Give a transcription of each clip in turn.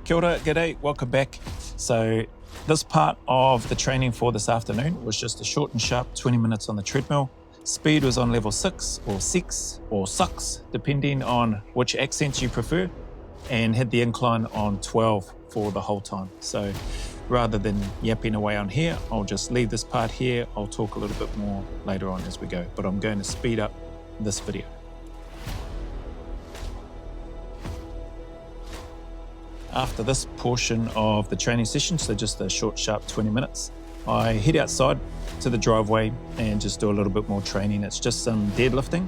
Kia ora, g'day, welcome back. So this part of the training for this afternoon was just a short and sharp 20 minutes on the treadmill. Speed was on level 6 or 6 or 6, depending on which accents you prefer, and had the incline on 12 for the whole time. So rather than yapping away on here, I'll just leave this part here. I'll talk a little bit more later on as we go, but I'm going to speed up this video. After this portion of the training session, so just a short, sharp 20 minutes, I head outside to the driveway and just do a little bit more training. It's just some deadlifting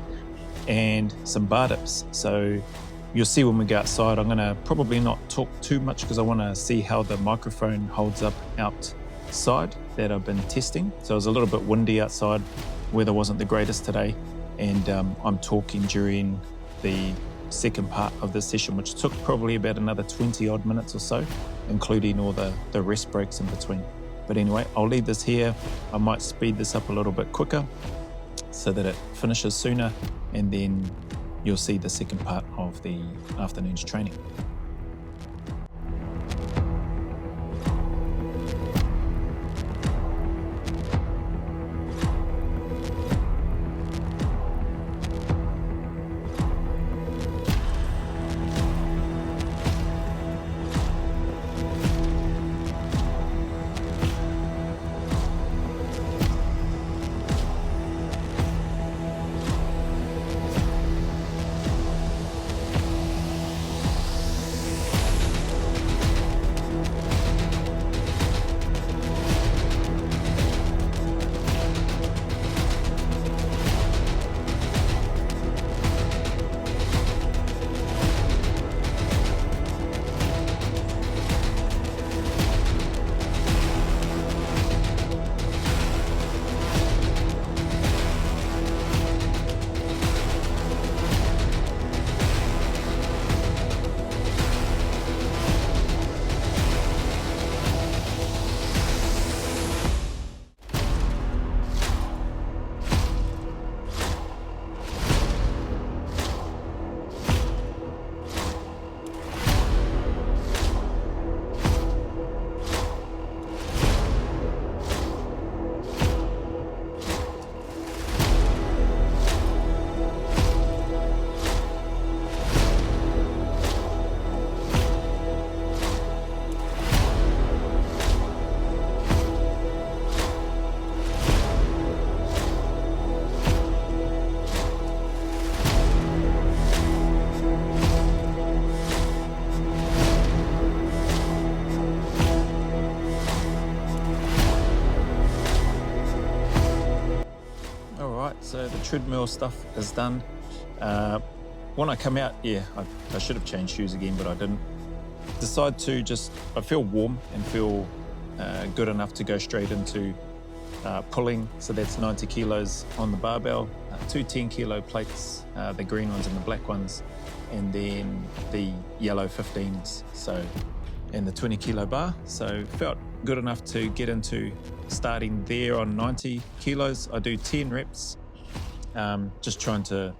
and some bar dips. So you'll see when we go outside, I'm gonna probably not talk too much because I wanna see how the microphone holds up outside that I've been testing. So it was a little bit windy outside, weather wasn't the greatest today, and I'm talking during the second part of this session, which took probably about another 20 odd minutes or so, including all the rest breaks in between. But anyway, I'll leave this here. I might speed this up a little bit quicker so that it finishes sooner, and then you'll see the second part of the afternoon's training. So the treadmill stuff is done. When I come out, I should have changed shoes again, but I didn't. Decide to I feel warm and feel good enough to go straight into pulling. So that's 90 kilos on the barbell, 2 10-kilo plates, the green ones and the black ones, and then the yellow 15s. So, and the 20-kilo bar. So felt good enough to get into starting there on 90 kilos. I do 10 reps. Just trying to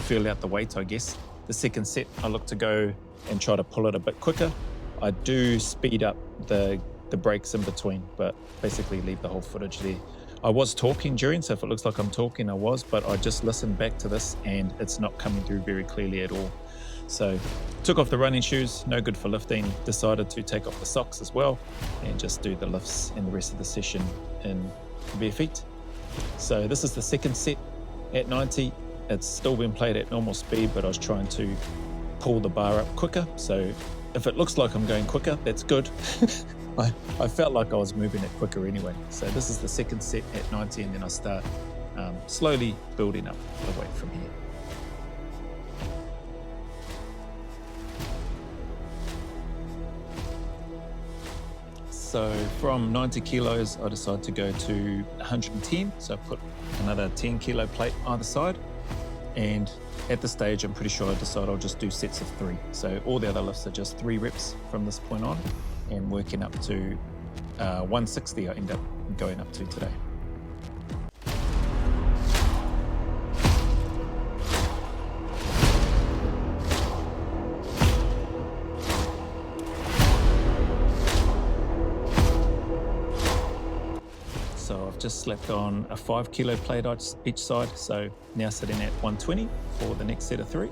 feel out the weight, I guess. The second set, I look to go and try to pull it a bit quicker. I do speed up the breaks in between, but basically leave the whole footage there. I was talking during, so if it looks like I'm talking, I was, but I just listened back to this and it's not coming through very clearly at all. So took off the running shoes, no good for lifting, decided to take off the socks as well and just do the lifts and the rest of the session in bare feet. So this is the second set at 90. It's still been played at normal speed, but I was trying to pull the bar up quicker. So if it looks like I'm going quicker, that's good. I felt like I was moving it quicker anyway. So this is the second set at 90, and then I start slowly building up the weight from here. So from 90 kilos, I decided to go to 110. So I put another 10-kilo plate either side. And at this stage, I'm pretty sure I decided I'll just do sets of 3. So all the other lifts are just 3 reps from this point on, and working up to 160 I end up going up to today. So I've just slapped on a 5 kilo plate each side. So now sitting at 120 for the next set of 3.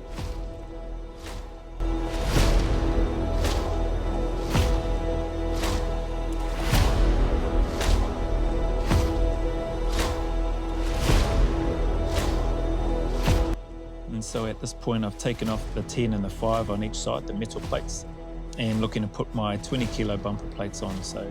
And so at this point, I've taken off the 10 and the 5 on each side, the metal plates, and looking to put my 20 kilo bumper plates on. So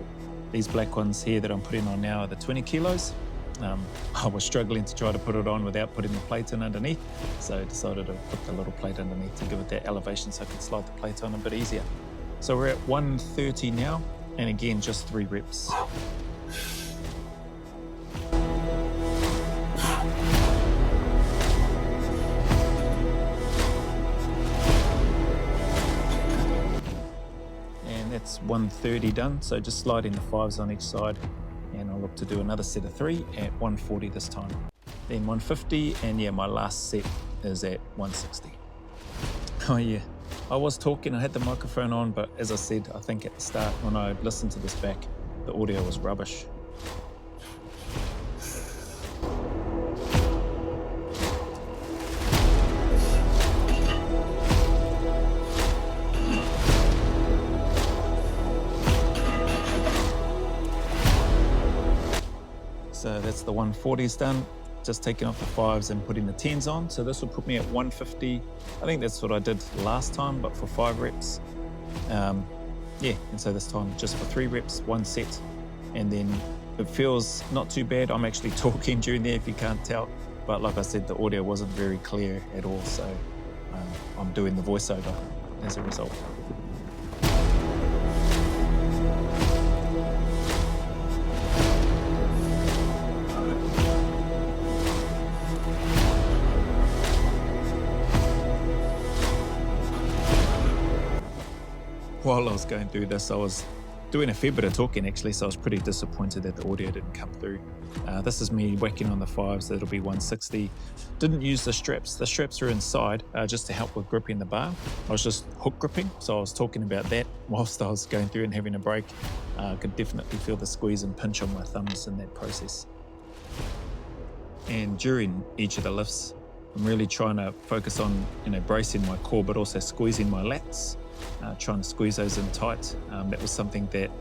these black ones here that I'm putting on now are the 20 kilos. I was struggling to try to put it on without putting the plate in underneath. So I decided to put the little plate underneath to give it that elevation so I could slide the plate on a bit easier. So we're at 130 now, and again, just 3 reps. That's 130 done, so just sliding the 5s on each side, and I'll look to do another set of 3 at 140 this time. Then 150, and yeah, my last set is at 160. Oh yeah, I was talking, I had the microphone on, but as I said, I think at the start when I listened to this back, the audio was rubbish. So that's the 140s done, just taking off the 5s and putting the 10s on. So this will put me at 150. I think that's what I did last time, but for 5 reps. Yeah, and so this time just for 3 reps, 1 set. And then it feels not too bad. I'm actually talking during there if you can't tell. But like I said, the audio wasn't very clear at all. So I'm doing the voiceover as a result. While I was going through this, I was doing a fair bit of talking actually, so I was pretty disappointed that the audio didn't come through. This is me whacking on the 5s, that'll be 160. Didn't use the straps are inside just to help with gripping the bar. I was just hook gripping, so I was talking about that whilst I was going through and having a break. I could definitely feel the squeeze and pinch on my thumbs in that process. And during each of the lifts, I'm really trying to focus on bracing my core, but also squeezing my lats. Trying to squeeze those in tight. That was something that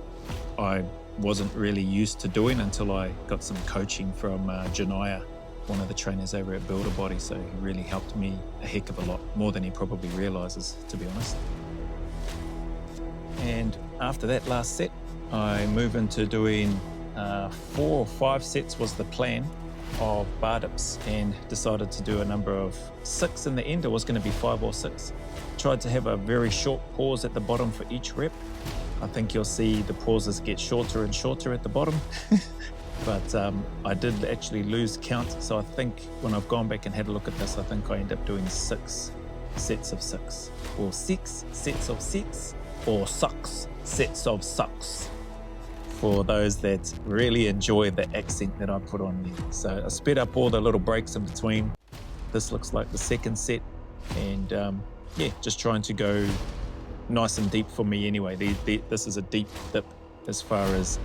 I wasn't really used to doing until I got some coaching from Janaya, one of the trainers over at Builder Body. So he really helped me a heck of a lot, more than he probably realizes, to be honest. And after that last set, I move into doing 4 or 5 sets was the plan of bar dips, and decided to do a number of 6 in the end. It was going to be 5 or 6. Tried to have a very short pause at the bottom for each rep. I think you'll see the pauses get shorter and shorter at the bottom. But I did actually lose count. So I think when I've gone back and had a look at this, I think I end up doing 6 sets of 6, or 6 sets of 6, or 6 sets of sucks, for those that really enjoy the accent that I put on there. So I sped up all the little breaks in between. This looks like the 2nd set, and yeah, just trying to go nice and deep for me anyway. This is a deep dip as far as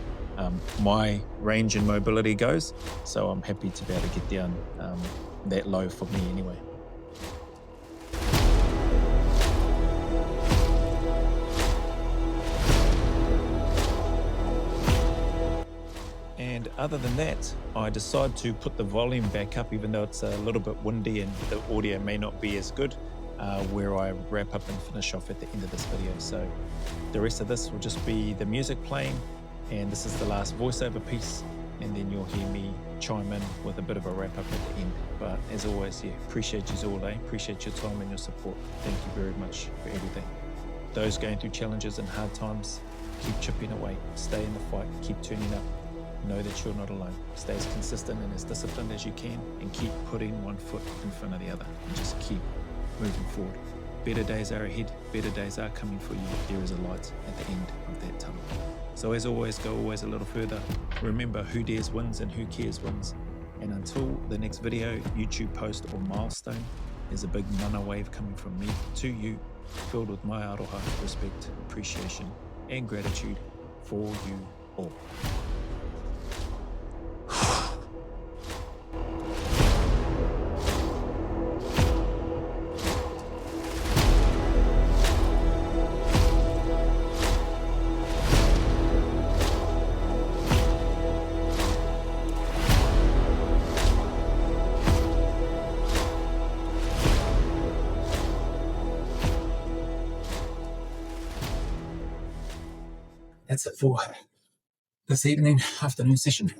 my range and mobility goes, so I'm happy to be able to get down that low for me anyway. And other than that, I decide to put the volume back up, even though it's a little bit windy and the audio may not be as good, where I wrap up and finish off at the end of this video. So the rest of this will just be the music playing, and this is the last voiceover piece, and then you'll hear me chime in with a bit of a wrap up at the end. But as always, yeah, appreciate you all, appreciate your time and your support. Thank you very much for everything. Those going through challenges and hard times, keep chipping away, stay in the fight, keep turning up. Know that you're not alone. Stay as consistent and as disciplined as you can, and keep putting one foot in front of the other, and just keep moving forward. Better days are ahead, better days are coming for you. There is a light at the end of that tunnel. So as always, go always a little further. Remember, who dares wins and who cares wins. And until the next video, YouTube post or milestone, there's a big mana wave coming from me to you, filled with my aroha, respect, appreciation, and gratitude for you all. that's it for this afternoon session.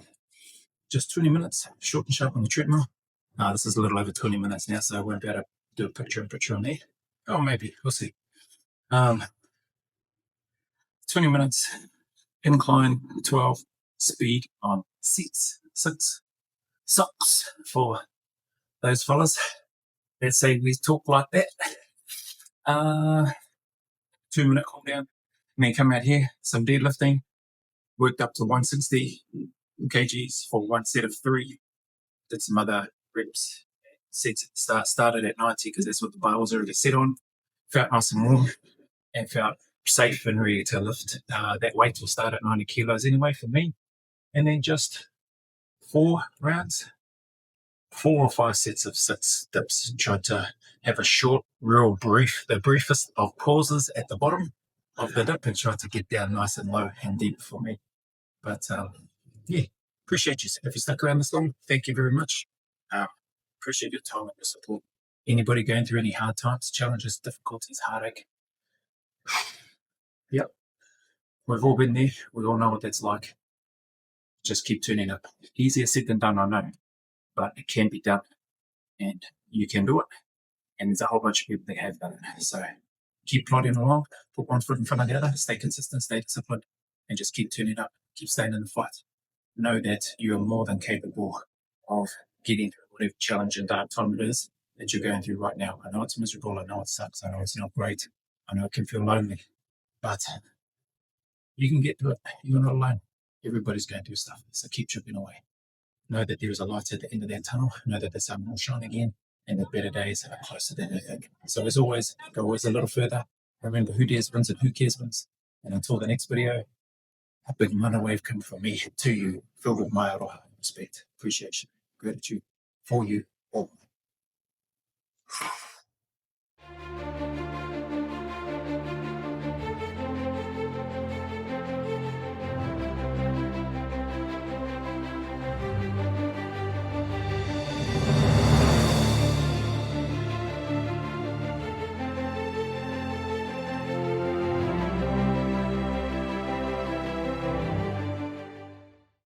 Just 20 minutes, short and sharp on the treadmill. This is a little over 20 minutes now, so I won't be able to do a picture on there. Oh, maybe, we'll see. 20 minutes, incline 12, speed on 6 socks for those fellas. Let's say we talk like that. 2-minute cool down, and then come out here, some deadlifting, worked up to 160 kgs for one set of 3. Did some other reps. Sets started at 90 because that's what the bar was already set on. Felt nice and warm and felt safe and ready to lift. That weight will start at 90 kilos anyway for me. And then just 4 rounds, 4 or 5 sets of 6 dips. Tried to have a short, real brief, the briefest of pauses at the bottom of the dip and tried to get down nice and low and deep for me. But yeah, appreciate you. If you stuck around this long, thank you very much. Appreciate your time and your support. Anybody going through any hard times, challenges, difficulties, heartache? Yep. We've all been there. We all know what that's like. Just keep turning up. Easier said than done, I know. But it can be done. And you can do it. And there's a whole bunch of people that have done it. So keep plodding along. Put one foot in front of the other. Stay consistent, stay disciplined. And just keep turning up. Keep staying in the fight. Know that you are more than capable of getting through whatever challenge and dark time it is that you're going through right now. I know it's miserable. I know it sucks. I know it's not great. I know it can feel lonely. But you can get through it. You're not alone. Everybody's going through stuff. So keep chipping away. Know that there is a light at the end of that tunnel. Know that the sun will shine again. And the better days are closer than you think. So as always, go always a little further. Remember, who dares wins and who cares wins. And until the next video, a big mana wave coming from me to you, filled with my aloha, respect, appreciation, gratitude for you all.